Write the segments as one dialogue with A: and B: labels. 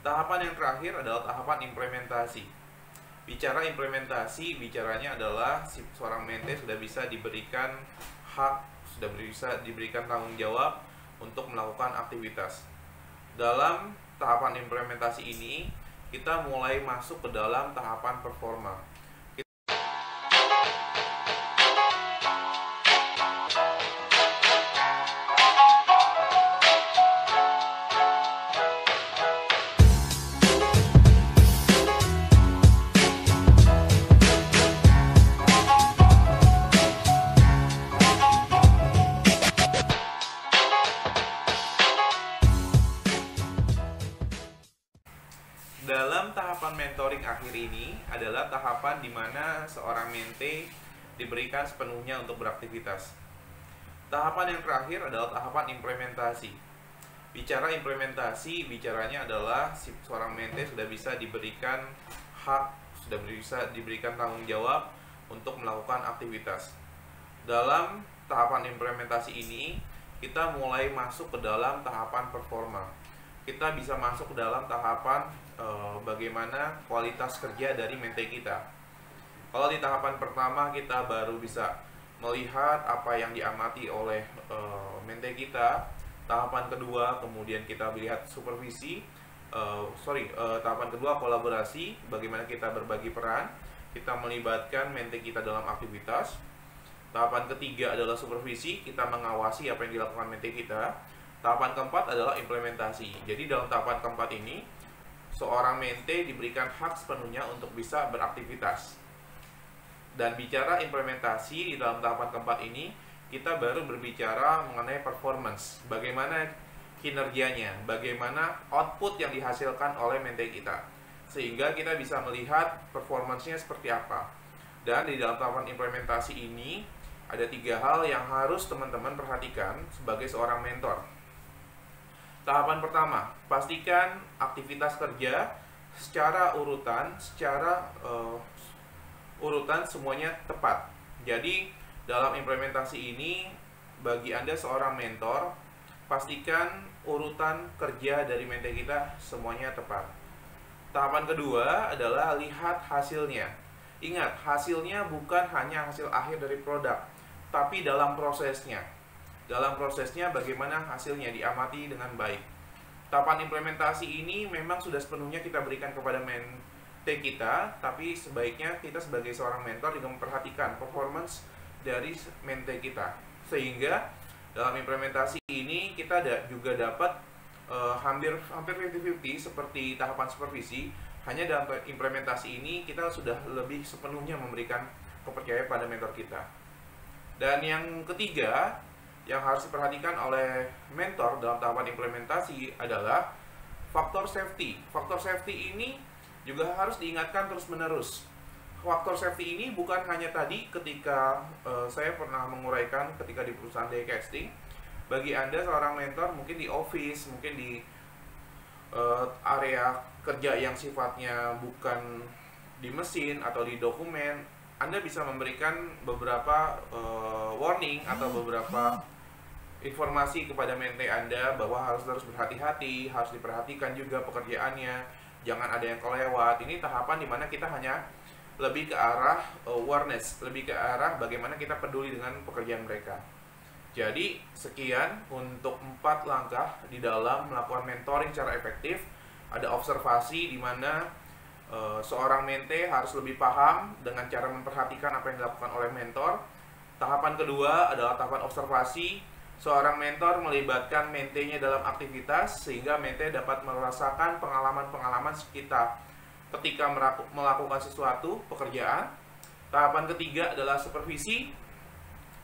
A: Tahapan yang terakhir adalah tahapan implementasi. Bicara implementasi, bicaranya adalah seorang mente sudah bisa diberikan hak, sudah bisa diberikan tanggung jawab untuk melakukan aktivitas. Dalam tahapan implementasi ini, kita mulai masuk ke dalam tahapan performa. Dalam tahapan mentoring akhir ini adalah tahapan di mana seorang mente diberikan sepenuhnya untuk beraktivitas. Tahapan yang terakhir adalah tahapan implementasi. Bicara implementasi, bicaranya adalah seorang mente sudah bisa diberikan hak, sudah bisa diberikan tanggung jawab untuk melakukan aktivitas. Dalam tahapan implementasi ini, kita mulai masuk ke dalam tahapan performa. Kita bisa masuk ke dalam tahapan bagaimana kualitas kerja dari mente kita. Kalau di tahapan pertama kita baru bisa melihat apa yang diamati oleh mente kita. Tahapan kedua kemudian kita melihat supervisi. Tahapan kedua kolaborasi, bagaimana kita berbagi peran, kita melibatkan mente kita dalam aktivitas. Tahapan ketiga adalah supervisi, kita mengawasi apa yang dilakukan mente kita. Tahapan keempat adalah implementasi. Jadi dalam tahapan keempat ini, seorang mente diberikan hak sepenuhnya untuk bisa beraktivitas. Dan bicara implementasi di dalam tahapan keempat ini, kita baru berbicara mengenai performance. Bagaimana kinerjanya, bagaimana output yang dihasilkan oleh mente kita. Sehingga kita bisa melihat performance-nya seperti apa. Dan di dalam tahapan implementasi ini, ada 3 hal yang harus teman-teman perhatikan sebagai seorang mentor. Tahapan pertama, pastikan aktivitas kerja secara urutan, semuanya tepat. Jadi, dalam implementasi ini, bagi Anda seorang mentor, pastikan urutan kerja dari mente kita semuanya tepat. Tahapan kedua adalah lihat hasilnya. Ingat, hasilnya bukan hanya hasil akhir dari produk, tapi dalam prosesnya. Dalam prosesnya bagaimana hasilnya diamati dengan baik. Tahapan implementasi ini memang sudah sepenuhnya kita berikan kepada mente kita, tapi sebaiknya kita sebagai seorang mentor juga memperhatikan performance dari mente kita. Sehingga dalam implementasi ini kita juga dapat hampir 50-50 seperti tahapan supervisi. Hanya dalam implementasi ini kita sudah lebih sepenuhnya memberikan kepercayaan pada mentor kita. Dan yang ketiga yang harus diperhatikan oleh mentor dalam tahapan implementasi adalah faktor safety. Faktor safety ini juga harus diingatkan terus-menerus. Faktor safety ini bukan hanya tadi ketika saya pernah menguraikan ketika di perusahaan day casting. Bagi Anda seorang mentor mungkin di office, mungkin di area kerja yang sifatnya bukan di mesin atau di dokumen, Anda bisa memberikan beberapa warning atau beberapa informasi kepada mente Anda bahwa harus terus berhati-hati, harus diperhatikan juga pekerjaannya, jangan ada yang kelewat. Ini tahapan dimana kita hanya lebih ke arah awareness, lebih ke arah bagaimana kita peduli dengan pekerjaan mereka. Jadi sekian untuk 4 langkah di dalam melakukan mentoring secara efektif. Ada observasi di mana seorang mente harus lebih paham dengan cara memperhatikan apa yang dilakukan oleh mentor. Tahapan kedua adalah tahapan observasi. Seorang mentor melibatkan mentenya dalam aktivitas sehingga mente dapat merasakan pengalaman-pengalaman kita ketika melakukan sesuatu pekerjaan. Tahapan ketiga adalah supervisi,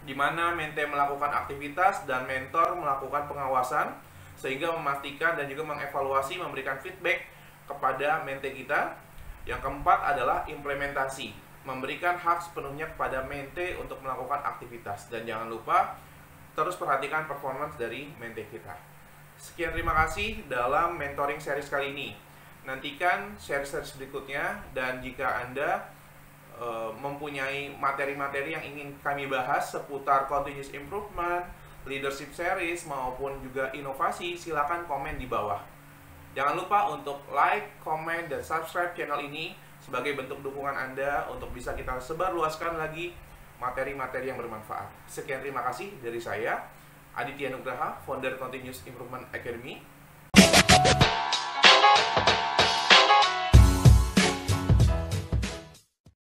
A: di mana mente melakukan aktivitas dan mentor melakukan pengawasan sehingga memastikan dan juga mengevaluasi, memberikan feedback kepada mente kita. Yang keempat adalah implementasi, memberikan hak sepenuhnya kepada mente untuk melakukan aktivitas. Dan jangan lupa terus perhatikan performance dari mente kita. Sekian, terima kasih dalam mentoring series kali ini. Nantikan series berikutnya, dan jika Anda mempunyai materi-materi yang ingin kami bahas seputar continuous improvement, leadership series, maupun juga inovasi, silakan komen di bawah. Jangan lupa untuk like, comment, dan subscribe channel ini sebagai bentuk dukungan Anda untuk bisa kita sebarluaskan lagi materi-materi yang bermanfaat. Sekian, terima kasih dari saya, Aditya Nugraha, founder Continuous Improvement Academy.